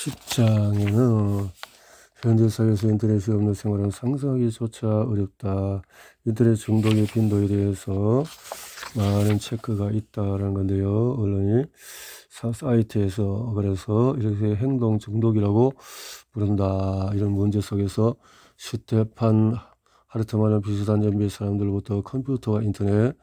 10장에는 현재 사회에서 인터넷이 없는 생활은 상상하기조차 어렵다. 인터넷 중독의 빈도에 대해서 많은 체크가 있다라는 건데요. 언론이 사이트에서 그래서 이렇게 행동 중독이라고 부른다. 이런 문제 속에서 스테판 하르트만은 비슷한 연배의 사람들로부터 컴퓨터와 인터넷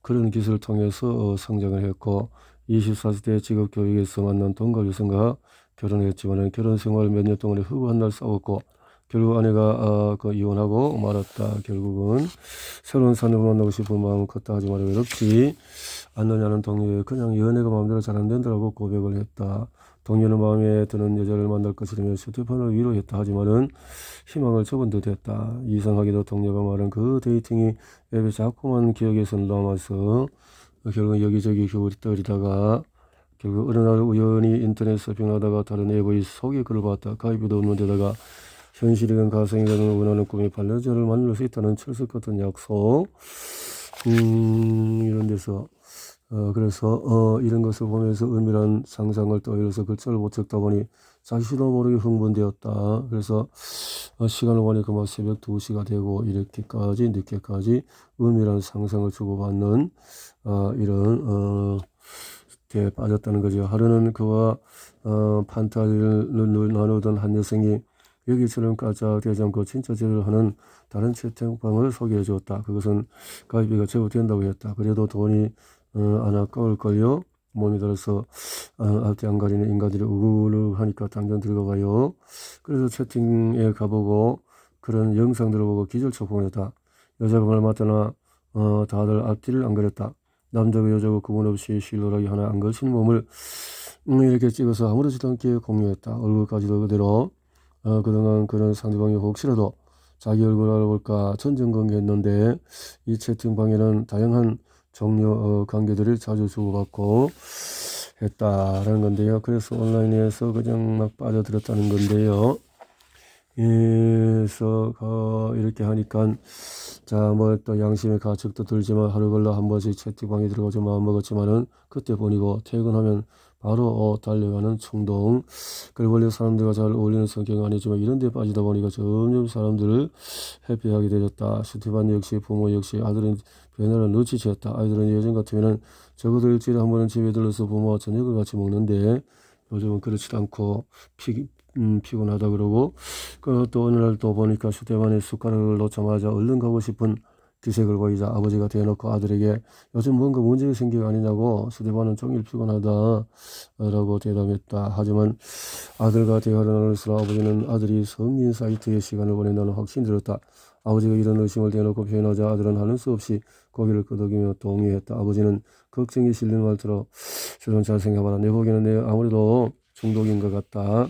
그런 기술을 통해서 성장을 했고 24세 직업 교육에서 만난 동갑 여성과 결혼했지만 결혼 생활 몇 년 동안에 허구 한 날 싸웠고 결국 아내가 이혼하고 말았다. 결국은 새로운 사람을 만나고 싶은 마음은 컸다. 하지만 외롭지 않느냐는 동료에 그냥 연애가 마음대로 잘 안 된다고 고백을 했다. 동료는 마음에 드는 여자를 만날 것이라며 스테판을 위로했다. 하지만은 희망을 접은 듯 했다. 이상하게도 동료가 말한 그 데이팅이 앱에 자꾸만 기억에서 남아서 결국 여기저기 떠리다가 결국 어느 날 우연히 인터넷 서핑하다가 다른 앱의 소개 글을 봤다. 가입비도 없는 데다가 현실이든 가상이든 원하는 꿈이 반려자를 만날 수 있다는 철석 같은 약속 이런 데서 그래서 이런 것을 보면서 은밀한 상상을 떠올려서 글자를 못 적다 보니 자신도 모르게 흥분되었다. 그래서 시간을 보니까 막 새벽 2시가 되고 이렇게까지 늦게까지 은밀한 상상을 주고받는 이런 게 빠졌다는 거죠. 하루는 그와 판타지를 나누던 한 여성이 여기처럼 까짝되지 않고 진짜 제대로 하는 다른 채팅방을 소개해 주었다. 그것은 가입비가 제법 된다고 했다. 그래도 돈이 안 아까울걸요. 몸이 들어서 앞뒤 안 가리는 인간들이 우글우글하니까 당장 들어가봐요. 그래서 채팅에 가보고 그런 영상들을 보고 기절초풍을 했다. 여자가 말 맞다나 다들 앞뒤를 안 가렸다. 남자고 여자고 구분 없이 실루라기 하나 안 걸친 몸을 이렇게 찍어서 아무렇지도 않게 공유했다. 얼굴까지도 그대로 그동안 그런 상대방이 혹시라도 자기 얼굴 알아볼까 전전긍긍했는데 이 채팅방에는 다양한 종류 관계들을 자주 주고받고 했다라는 건데요. 그래서 온라인에서 그냥 막 빠져들었다는 건데요. 그래서 이렇게 하니까 자 뭐 또 양심의 가책도 들지만 하루 걸러 한 번씩 채팅방에 들어가서 마음먹었지만은 그때 보니고 퇴근하면 바로 달려가는 충동. 그리고 원래 사람들과 잘 어울리는 성격은 아니지만 이런 데 빠지다 보니까 점점 사람들을 해피하게 되었다. 스티반 역시 부모 역시 아들은 변화를 눈치챘다. 아이들은 예전 같으면은 적어도 일주일에 한 번은 집에 들러서 부모와 저녁을 같이 먹는데 요즘은 그렇지도 않고 피곤하다 그러고 또 어느 날 또 보니까 휴대폰에 숟가락을 놓자마자 얼른 가고 싶은 기색을 보이자 아버지가 대놓고 아들에게 요즘 뭔가 문제가 생긴 거 아니냐고 휴대폰은 종일 피곤하다 라고 대답했다. 하지만 아들과 대화를 나눌수록 아버지는 아들이 성인 사이트에 시간을 보낸다는 확신이 들었다. 아버지가 이런 의심을 대놓고 표현하자 아들은 하는 수 없이 고개를 끄덕이며 동의했다. 아버지는 걱정이 실린 말투로 저런 잘 생각해봐라. 내 보기에는 내 아무래도 중독인 것 같다.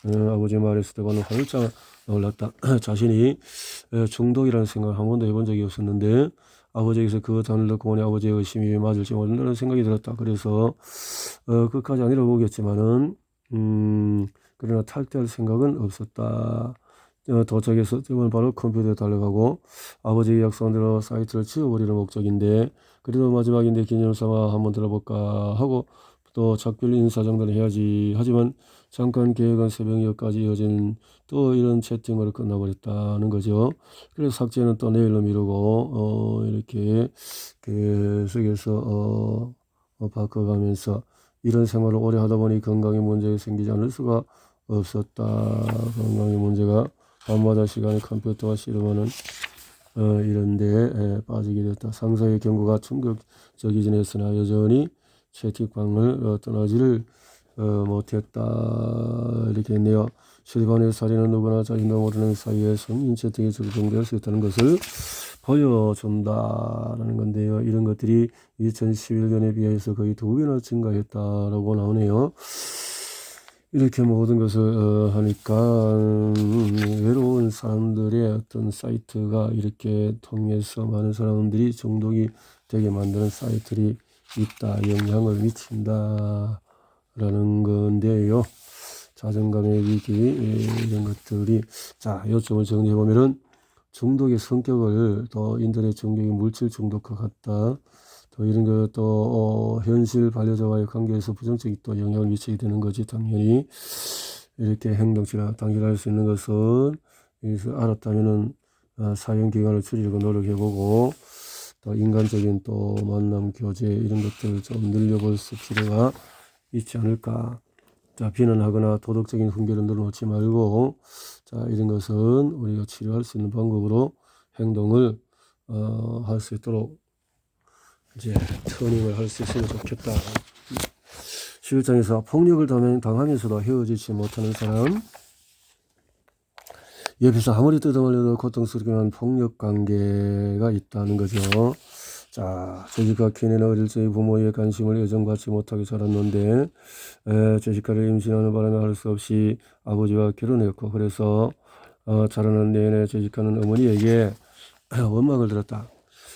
아버지 말에 스테반은 활짝 놀랐다. 자신이 중독이라는 생각을 한 번도 해본 적이 없었는데 아버지에게서 그 단어를 듣고 보니 아버지의 의심이 맞을지 모른다는 생각이 들었다. 그래서 끝까지 아니라고 보겠지만은 그러나 탈퇴할 생각은 없었다. 도착해서 스테반은 바로 컴퓨터에 달려가고 아버지의 약속한 대로 사이트를 지워버리는 목적인데 그래도 마지막인데 기념 삼아 한번 들어볼까 하고 또 작별 인사 정도는 해야지. 하지만 잠깐 계획한 새벽녘까지 이어진 또 이런 채팅으로 끝나버렸다는 거죠. 그래서 삭제는 또 내일로 미루고 이렇게 계속해서 바꿔가면서 이런 생활을 오래 하다 보니 건강에 문제가 생기지 않을 수가 없었다. 건강에 문제가 밤마다 시간에 컴퓨터와 씨름하는 이런데 빠지게 됐다. 상사의 경고가 충격적이긴 했으나 여전히 채팅방을 떠나지를 못했다. 이렇게 했네요. 실반의 살인은 누구나 자신도 모르는 사이에 성인 채팅에 적용될 수 있다는 것을 보여준다라는 건데요. 이런 것들이 2011년에 비해서 거의 2배나 증가했다라고 나오네요. 이렇게 모든 것을 하니까 외로운 사람들의 어떤 사이트가 이렇게 통해서 많은 사람들이 중독이 되게 만드는 사이트들이 있다. 영향을 미친다. 라는 건데요. 자존감의 위기 이런 것들이 자 요점을 정리해보면은 중독의 성격을 또 인터넷 중독이 물질 중독과 같다. 또 이런 것도 현실 반려자와의 관계에서 부정적인 또 영향을 미치게 되는 거지 당연히. 이렇게 행동치라 당신할 수 있는 것은 여기서 알았다면은 사용 기간을 줄이려고 노력해보고 또 인간적인 또 만남 교제 이런 것들을 좀 늘려볼 수 필요가 있지 않을까. 자, 비난하거나 도덕적인 훈계를 늘어놓지 말고 자, 이런 것은 우리가 치료할 수 있는 방법으로 행동을 할 수 있도록 이제 터닝을 할 수 있으면 좋겠다. 11장에서 폭력을 당하면서도 헤어지지 못하는 사람, 옆에서 아무리 뜯어말려도 고통스럽게만 폭력 관계가 있다는 거죠. 자, 제시카 케네는 어릴 적 부모의 관심을 애정받지 못하게 자랐는데 제시카를 임신하는 바람에 할 수 없이 아버지와 결혼했고, 그래서 자라는 내내 제시카는 어머니에게 원망을 들었다.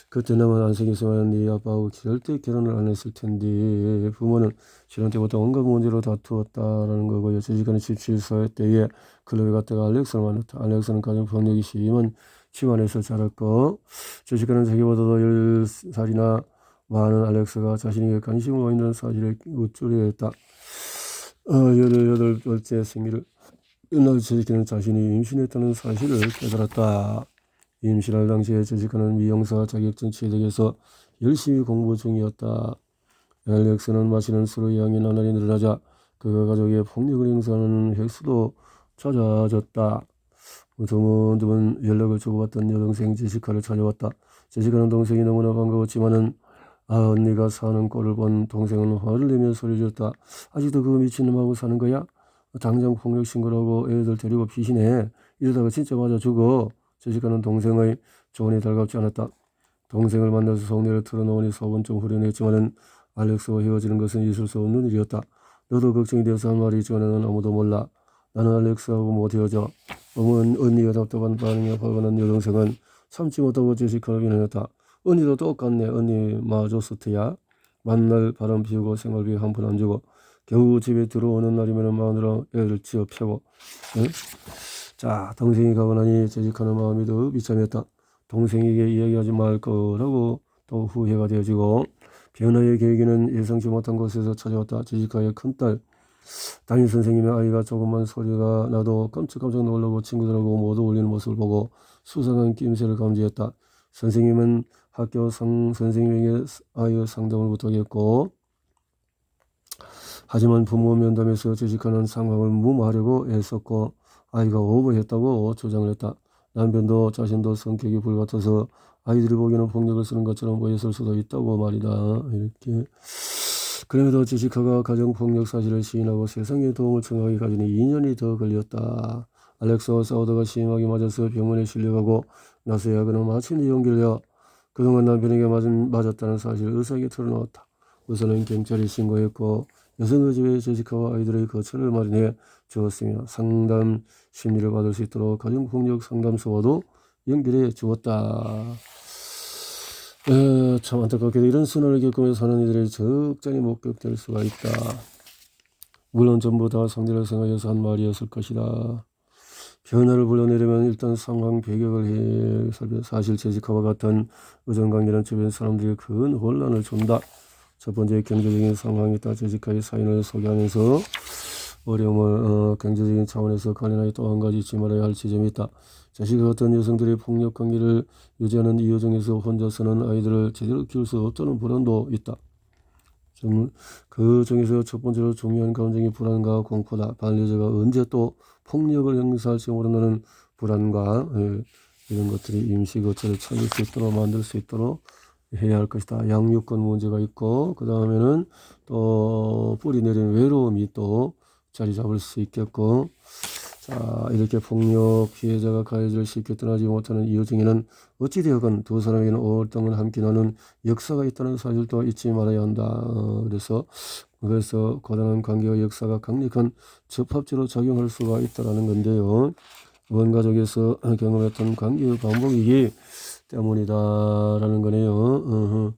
그때 나만 안 생겼으면 네 아빠하고 절대 결혼을 안 했을 텐데. 부모는 실혼 때부터 온갖 문제로 다투었다라는 거고요. 제시카는 17살 때에 클럽에 갔다가 알렉스를 만났다. 알렉스는 가정 폭력이 심한 집안에서 자랐고, 제시카는 자기보다도 10살이나 많은 알렉스가 자신에게 관심을 보인다는 사실을 우쭐해 했다. 18번째 생일을 끝날 제시카는 자신이 임신했다는 사실을 깨달았다. 임신할 당시에 제시카는 미용사 자격증 취득해서 열심히 공부 중이었다. 알렉스는 마시는 술의 양이 나날이 늘어나자 그가 가족의 폭력을 행사하는 횟수도 잦아졌다. 드문드문 연락을 주고받던 여동생 제시카를 찾아왔다. 제시카는 동생이 너무나 반가웠지만은 언니가 사는 꼴을 본 동생은 화를 내며 소리졌다. 아직도 그 미친놈하고 사는 거야? 당장 폭력 신고라고 애들 데리고 피신해. 이러다가 진짜 맞아 죽어. 제시카는 동생의 조언이 달갑지 않았다. 동생을 만나서 속내를 털어놓으니 속은 좀 후련했지만은 알렉스와 헤어지는 것은 있을 수 없는 일이었다. 너도 걱정이 되어서 한 말이 있지만 나는 아무도 몰라. 나는 알렉스하고 못 헤어져. 언니가 답답한 반응에 화가 난 여동생은 참지 못하고 제시카를 비난했다. 언니도 똑같네. 언니 마저 스트야. 만날 바람 피우고 생활비 한 푼 안 주고 겨우 집에 들어오는 날이면 마누라 애를 지어 패고. 응? 자, 동생이 가고 나니 제시카는 마음이 더 비참했다. 동생에게 이야기하지 말 거라고 또 후회가 되어지고, 변화의 계기는 예상치 못한 곳에서 찾아왔다. 제시카의 큰딸 담임 선생님의 아이가 조금만 소리가 나도 깜짝깜짝 놀라고 친구들하고 모두 울리는 모습을 보고 수상한 낌새를 감지했다. 선생님은 선생님에게 아이의 상담을 부탁했고, 하지만 부모 면담에서 제시카는 상황을 무마하려고 애썼고 아이가 오버했다고 주장을 했다. 남편도 자신도 성격이 불같아서 아이들이 보기에는 폭력을 쓰는 것처럼 보였을 수도 있다고 말이다. 이렇게. 그럼에도 제시카가 가정폭력 사실을 시인하고 세상의 도움을 청하기까지는 2년이 더 걸렸다. 알렉스와 싸우다가 심하게 맞아서 병원에 실려가고 나서야 그는 마침내 용기를 내어 그동안 남편에게 맞았다는 사실을 의사에게 털어놓았다. 우선은 경찰에 신고했고 여성의 집에 제시카와 아이들의 거처를 마련해 주었으며 상담 심리를 받을 수 있도록 가정폭력 상담소와도 연결해 주었다. 참 안타깝게도 이런 순환을 겪으며 사는 이들이 적잖이 목격될 수가 있다. 물론 전부 다 상대를 생각해서 한 말이었을 것이다. 변화를 불러내려면 일단 상황 배경을 해 살펴. 사실 제시카와 같은 의존관계는 주변 사람들에게 큰 혼란을 준다. 첫 번째, 경제적인 상황이 있다. 제시카의 사연을 소개하면서 어려움을 경제적인 차원에서 관련하여 또 한 가지 잊지 말아야 할 지점이 있다. 제시카 같은 여성들이 폭력 관계를 유지하는 이유 중에서 혼자서는 아이들을 제대로 키울 수 없다는 불안도 있다. 그 중에서 첫 번째로 중요한 감정이 불안과 공포다. 반려자가 언제 또 폭력을 행사할지 모른다는 불안과 이런 것들이 임시 거처를 찾을 수 있도록 만들 수 있도록 해야 할 것이다. 양육권 문제가 있고, 그 다음에는 또 뿌리 내린 외로움이 또 자리 잡을 수 있겠고, 자, 이렇게 폭력 피해자가 가해자를 쉽게 떠나지 못하는 이유 중에는 어찌되었건 두 사람에게는 오랫동안 함께 나눈 역사가 있다는 사실도 잊지 말아야 한다. 그래서 고단한 관계와 역사가 강력한 접합제로 작용할 수가 있다는 건데요. 원가족에서 경험했던 관계의 반복이기 때문이다라는 거네요.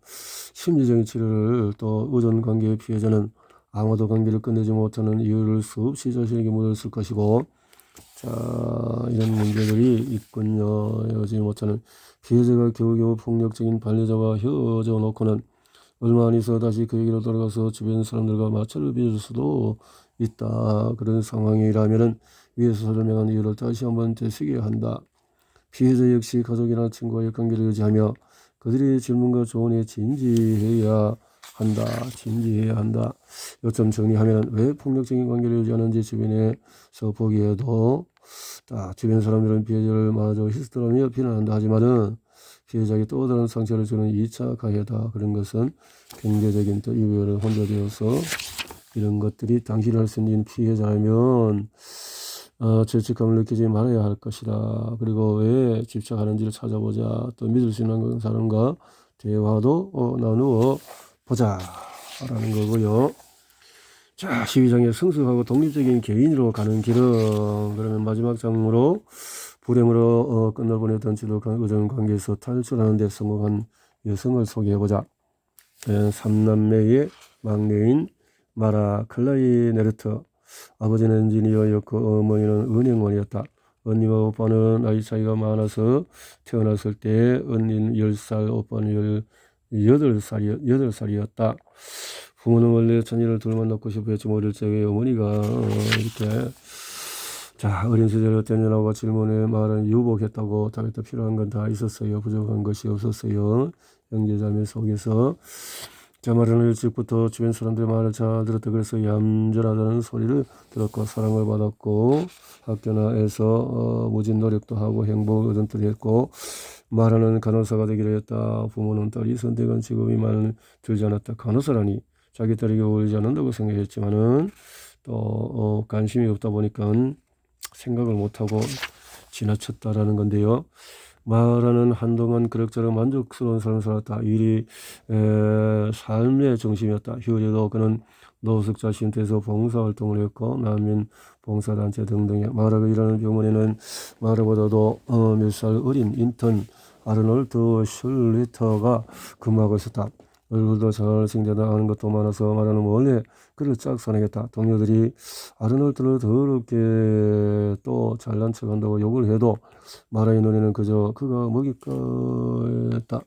심리적인 치료를 또 의존 관계의 피해자는 아무도 관계를 끝내지 못하는 이유를 수없이 자신에게 묻었을 것이고, 자, 이런 문제들이 있군요. 헤어지지 못하는 피해자가 겨우겨우 폭력적인 반려자와 헤어져 놓고는 얼마 안 있어 다시 그에게로 돌아가서 주변 사람들과 마찰을 빚을 수도 있다. 그런 상황이라면 위에서 설명한 이유를 다시 한번 되새겨야 한다. 피해자 역시 가족이나 친구와의 관계를 유지하며 그들의 질문과 조언에 진지해야 한다. 진지해야 한다. 요점 정리하면 왜 폭력적인 관계를 유지하는지 주변에서 보기에도 주변 사람들은 피해자를 마저 히스토라며 비난한다 하지만은 피해자에게 또 다른 상처를 주는 2차 가해다. 그런 것은 경제적인 또 이유를 혼자 되어서 이런 것들이 당신을 할 수 있는 피해자라면 죄책감을 느끼지 말아야 할 것이다. 그리고 왜 집착하는지를 찾아보자. 또 믿을 수 있는 사람과 대화도 나누어 보자 라는 거고요. 자, 12장에 성숙하고 독립적인 개인으로 가는 길은, 그러면 마지막 장으로 불행으로 끝날 뻔했던 지독한 의정관계에서 탈출하는 데 성공한 여성을 소개해보자. 삼남매의 막내인 마라 클라이네르트. 아버지는 엔지니어였고 어머니는 은행원이었다. 언니와 오빠는 나이 차이가 많아서 태어났을 때 언니는 10살, 오빠는 8살이었다. 부모는 원래 자녀를 둘만 낳고 싶어 했지만 어릴 적에 어머니가 이렇게 어린 시절에 어떤 연하가 질문에 말은 유복했다고 답했다. 필요한 건 다 있었어요. 부족한 것이 없었어요. 형제자매 속에서 말은 일찍부터 주변 사람들의 말을 잘 들었다. 그래서 얌전하다는 소리를 들었고 사랑을 받았고 학교나에서 무진 노력도 하고 행복을 얻은 했고 말하는 간호사가 되기로 했다. 부모는 딸이 선택한 직업이 마음에 들지 않았다. 간호사라니 자기 딸에게 어울리지 않는다고 생각했지만은 또 관심이 없다 보니까 생각을 못하고 지나쳤다라는 건데요. 마라는 한동안 그럭저럭 만족스러운 삶을 살았다. 일이 삶의 중심이었다. 휴일에도 그는 노숙자 쉼터에서 봉사활동을 했고 난민 봉사단체 등등에 마라가 일하는 병원에는 마라보다도 몇 살 어린 인턴 아르놀드 슐리터가 근무하고 있었다. 얼굴도 잘생겨다 하는 것도 많아서 마라는 원래 그를 쫙 선행했다. 동료들이 아르놀드를 더럽게 또 잘난 척한다고 욕을 해도 마라의 눈에는 그저 그가 먹일 거였다.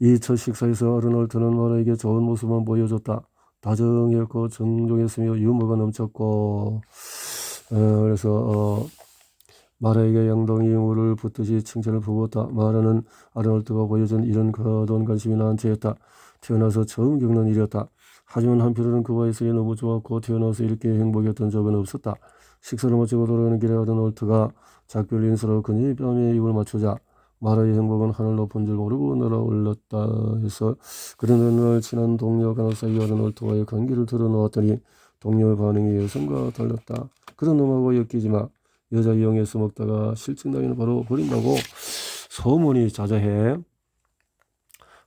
이 첫 식사에서 아르놀드는 마라에게 좋은 모습만 보여줬다. 다정했고 정중했으며 유머가 넘쳤고 그래서 마라에게 양동이 물을 붓듯이 칭찬을 부었다. 마라는 아르놀드가 보여준 이런 거둔 관심이 난처했다. 태어나서 처음 겪는 일이었다. 하지만 한편으로는 그와의 사이 너무 좋았고 태어나서 이렇게 행복했던 적은 없었다. 식사를 마치고 돌아가는 길에 아르놀드가 작별 인사로 그녀의 뺨에 입을 맞추자 마라의 행복은 하늘 높은 줄 모르고 날아올랐다 해서 그런 어느 날 친한 동료 간호사의 아르놀드와의 관계를 드러놓았더니 동료의 반응이 예상과 달랐다. 그런 놈하고 엮이지 마. 여자 이용해서 먹다가 실증나면 바로 버린다고 소문이 자자해.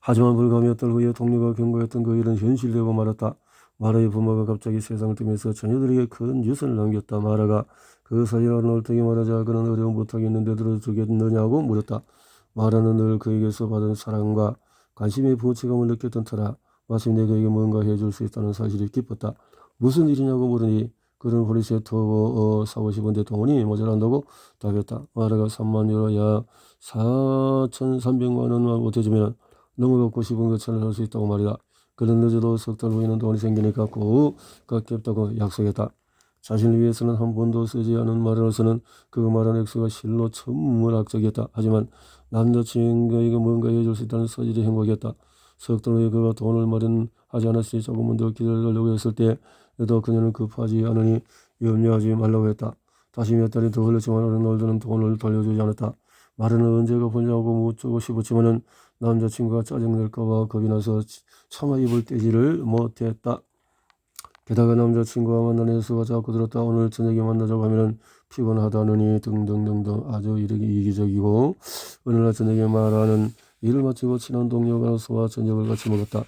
하지만 불과 몇 달 후에 동료가 경고했던 그 일은 현실되고 말았다. 마라의 부모가 갑자기 세상을 뜨면서 자녀들에게 큰 유산을 남겼다. 마라가 그 사실을 아르놀드에게 말하자 그는 어려운 부탁이 있는데 들어주겠느냐고 물었다. 마라는 늘 그에게서 받은 사랑과 관심의 부채감을 느꼈던 터라 마침내 그에게 뭔가 해줄 수 있다는 사실이 기뻤다. 무슨 일이냐고 물으니 그는 폴리스에 터보 사고 싶은데 돈이 모자란다고 답했다. 마라가 3만 유로 약 4,300만 원만 못해주면 너무 갖고 싶은 것처럼 할 수 있다고 말이다. 그는 늦어도 석 달 후에는 돈이 생기니까 꼭 갚겠다고 약속했다. 자신을 위해서는 한 번도 쓰지 않은 말로서는 그 말한 액수가 실로 천문학적이었다. 하지만 남자친구에게 뭔가 해줄 수 있다는 소질이 행복이었다. 석 달 후에 그가 돈을 마련하지 않았으니 조금만 더 기다리려고 했을 때에도 그녀는 급하지 않으니 염려하지 말라고 했다. 다시 몇 달이 더 흘렀지만 아르놀드는 돈을 돌려주지 않았다. 말은 언제가 보냐고 묻고 싶었지만은 남자친구가 짜증낼까봐 겁이 나서 차마 입을 떼지를 못했다. 게다가 남자친구와 만나는 횟수가 자꾸 들었다. 오늘 저녁에 만나자고 하면은 피곤하다느니 등등등등 아주 이기적이고 어느 날 저녁에 마라는 일을 마치고 친한 동료 간호사와 저녁을 같이 먹었다.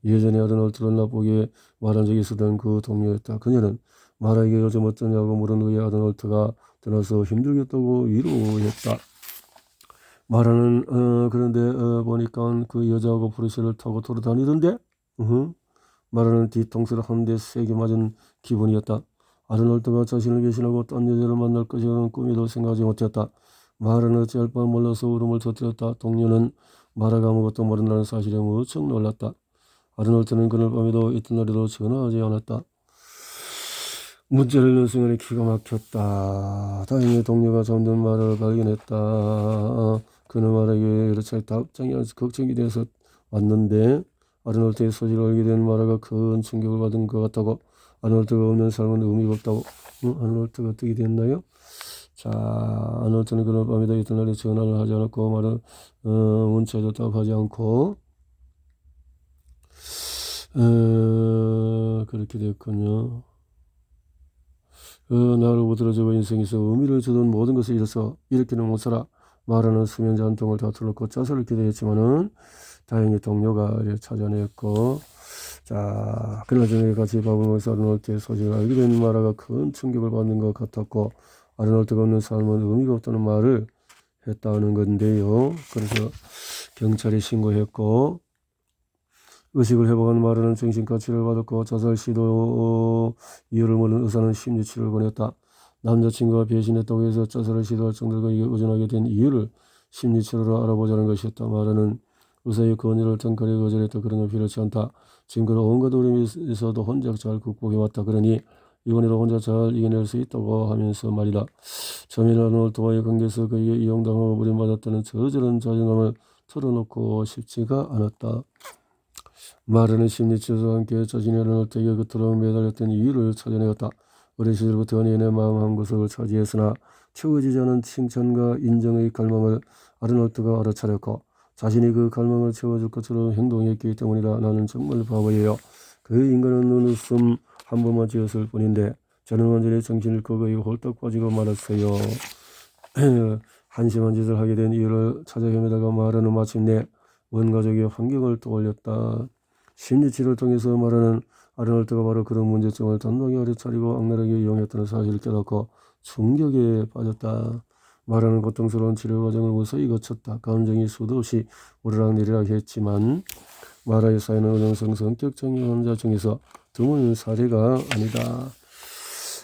예전에 아르놀드를 나쁘게 말한 적이 있었던 그 동료였다. 그녀는 마라에게 요즘 어떠냐고 물은 후에 아르놀드가 떠나서 힘들겠다고 위로했다. 마라는 그런데 보니까 그 여자하고 포르쉐를 타고 돌아다니던데 마라는 뒤통수를 한 대 세게 맞은 기분이었다. 아르놀드가 자신을 배신하고 딴 여자를 만날 것이라는 꿈에도 생각하지 못했다. 마라는 어찌할 바 몰라서 울음을 터뜨렸다. 동료는 마라가 아무것도 모른다는 사실에 무척 놀랐다. 아르놀트는 그날 밤에도 이튿날에도 전화하지 않았다. 문자를 넣는 순간에 기가 막혔다. 다행히 동료가 잠든 말을 발견했다. 그는 말에게 여러 차례 답장이 안서 걱정이 돼서 왔는데 아르놀트의 소식을 알게 된 마라가 큰 충격을 받은 것 같다고. 아르놀트가 없는 삶은 의미가 없다고. 아르놀트가 어떻게 됐나요? 자, 아르놀트는 그날 밤에도 이튿날에 전화를 하지 않았고 말을 문자에도 답하지 않고 그렇게 됐군요. 나를 못들어주고 인생에서 의미를 주던 모든 것을 잃어서 이렇게는 못 살아. 말하는 수면제 한 통을 다 틀었고 자살을 기대했지만은 다행히 동료가 찾아냈고, 자, 그날 저녁에 같이 밥을 먹어서 아르놀트의 소식을 알게 된 마라가 큰 충격을 받는 것 같았고, 아르놀트가 없는 삶은 의미가 없다는 말을 했다는 건데요. 그래서 경찰에 신고했고, 의식을 회복한 마라는 정신과 치료를 받았고 자살 시도 이유를 모르는 의사는 심리치료를 보냈다. 남자친구가 배신했다고 해서 자살을 시도할 정도로 그에게 의존하게 된 이유를 심리치료로 알아보자는 것이었다. 마라는 의사의 권유를 덩커리 거절했다. 그런 건 필요치 않다. 지금까지 온갖 어려움에서도 혼자 잘 극복해왔다. 그러니 이번에도 혼자 잘 이겨낼 수 있다고 하면서 말이다. 처음에는 아르놀트와의 관계에서 그에게 이용당하고 버림받았다는 저저런 자존감을 털어놓고 싶지가 않았다. 마르는 심리치료와 함께 자신의 아르놀트에게 그토록 매달렸던 이유를 찾아내었다. 어린 시절부터 연예인의 마음 한구석을 차지했으나 채워지지 않은 칭찬과 인정의 갈망을 아르놀트가 알아차렸고 자신이 그 갈망을 채워줄 것처럼 행동했기 때문이다. 나는 정말 바보예요. 그 인간은 눈웃음 한 번만 지었을 뿐인데 저는 완전히 정신을 잃고 거의 홀딱 빠지고 말았어요. 한심한 짓을 하게 된 이유를 찾아 헤매다가 마르는 마침내 원가족의 환경을 떠올렸다. 심리치료를 통해서 말하는 아르놀트가 바로 그런 문제점을 단단히 알아차리고 악랄하게 이용했다는 사실을 깨닫고 충격에 빠졌다. 말하는 고통스러운 치료 과정을 무사히 거쳤다. 감정이 수도 없이 오르락내리락 했지만 마라의 사회는 의존성 성격장애 환자 중에서 드문 사례가 아니다.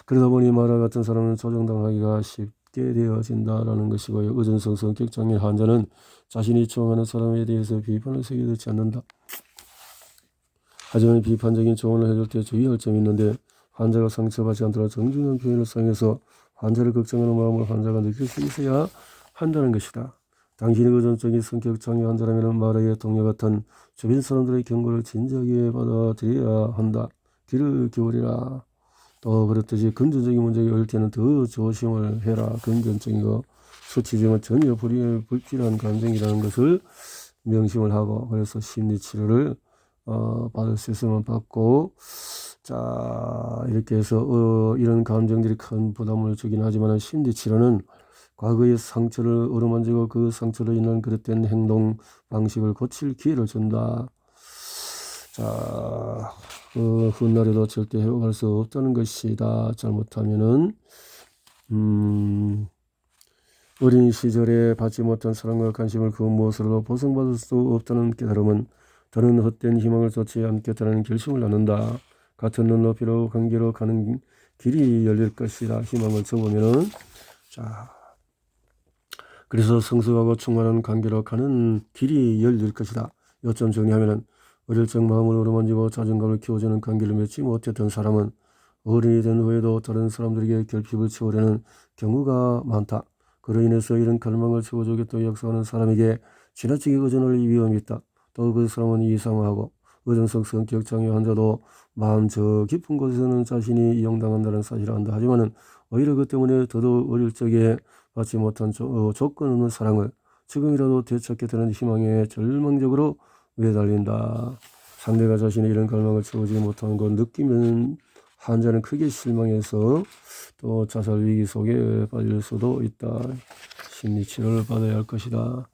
그러다 보니 마라 같은 사람은 조정당하기가 쉽게 되어진다라는 것이고요. 의존성 성격장애 환자는 자신이 좋아하는 사람에 대해서 비판을 새겨듣지 않는다. 하지만 비판적인 조언을 해줄 때 주의할 점이 있는데 환자가 상처받지 않도록 정중한 표현을 사용해서 환자를 걱정하는 마음을 환자가 느낄 수 있어야 한다는 것이다. 당신이 의존적인 성격장애 환자라면 마라의 동료 같은 주변 사람들의 경고를 진지하게 받아들여야 한다. 귀를 기울이라. 또 그렇듯이 금전적인 문제가 올 때는 더 조심을 해라. 금전적인 거 수치지만 전혀 불필요한 감정이라는 것을 명심을 하고 그래서 심리치료를 받을 수 있으면 받고, 자, 이렇게 해서 이런 감정들이 큰 부담을 주긴 하지만 심리치료는 과거의 상처를 어루만지고 그 상처로 인한 그릇된 행동 방식을 고칠 기회를 준다. 자, 훗날에도 절대 회복할 수 없다는 것이다. 잘못하면은 어린 시절에 받지 못한 사랑과 관심을 그 무엇으로도 보상받을 수 없다는 깨달음은 더는 헛된 희망을 쏟지 않겠다는 결심을 나눈다. 같은 눈높이로 관계로 가는 길이 열릴 것이다. 희망을 줘보면은, 자, 그래서 성숙하고 충만한 관계로 가는 길이 열릴 것이다. 요점 정리하면은 어릴 적 마음을 어루만지고 자존감을 키워주는 관계를 맺지 못했던 사람은 어른이 된 후에도 다른 사람들에게 결핍을 채우려는 경우가 많다. 그로 인해서 이런 갈망을 채워주겠다고 약속하는 사람에게 지나치게 의존할 위험이 있다. 또 그 사람은 이상하고 의존성 성격장애 환자도 마음 저 깊은 곳에서는 자신이 이용당한다는 사실을 안다. 하지만은 오히려 그 때문에 더더욱 어릴 적에 받지 못한 조건 없는 사랑을 지금이라도 되찾게 되는 희망에 절망적으로 매달린다. 상대가 자신의 이런 갈망을 채우지 못하는 걸 느끼면 환자는 크게 실망해서 또 자살 위기 속에 빠질 수도 있다. 심리치료를 받아야 할 것이다.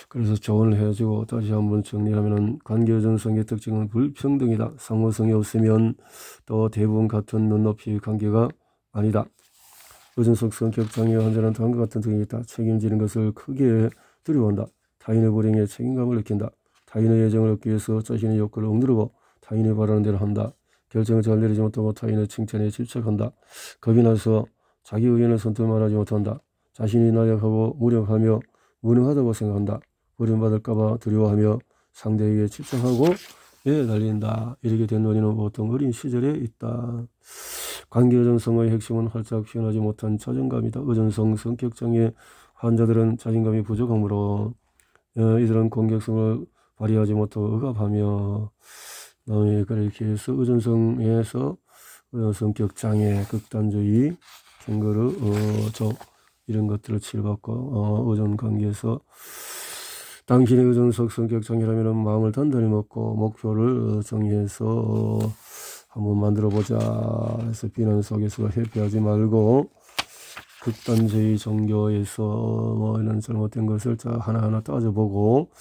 그래서 조언을 해주고 다시 한번 정리하면 관계의존성의 특징은 불평등이다. 상호성이 없으면 또 대부분 같은 눈높이 관계가 아니다. 의존성 성격장애 환자는 다음과 같은 특징이 있다. 책임지는 것을 크게 두려워한다. 타인의 불행에 책임감을 느낀다. 타인의 애정을 얻기 위해서 자신의 욕구를 억누르고 타인이 바라는 대로 한다. 결정을 잘 내리지 못하고 타인의 칭찬에 집착한다. 겁이 나서 자기 의견을 선뜻 말하지 못한다. 자신이 나약하고 무력하며 무능하다고 생각한다. 버림받을까봐 두려워하며 상대에게 집착하고 달린다. 이렇게 된 원인은 보통 어린 시절에 있다. 관계의존성의 핵심은 활짝 피어나지 못한 자존감이다. 의존성 성격장애 환자들은 자신감이 부족하므로 이들은 공격성을 발휘하지 못하고 억압하며 그렇게 해서 의존성에서 성격장애, 극단주의, 캥거루, 이런 것들을 치료받고 의존관계에서 당신의 의존성 성격장애라면 마음을 단단히 먹고 목표를 정리해서 한번 만들어보자 해서 비난 속에서 회피하지 말고 극단주의 종교에서 뭐 이런 잘못된 것을 하나하나 따져보고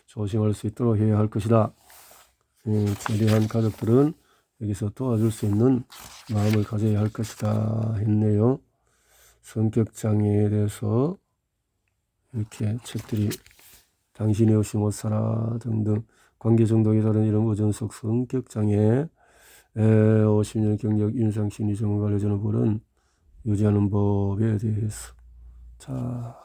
조심할 수 있도록 해야 할 것이다. 최대한 가족들은 여기서 도와줄 수 있는 마음을 가져야 할 것이다 했네요. 성격장애에 대해서 이렇게 책들이 당신이 없이 못 살아 등등 관계정독에 다른 이런 의존성 성격장애 50년 경력 임상심리 전문가 알려주는 법은 유지하는 법에 대해서 자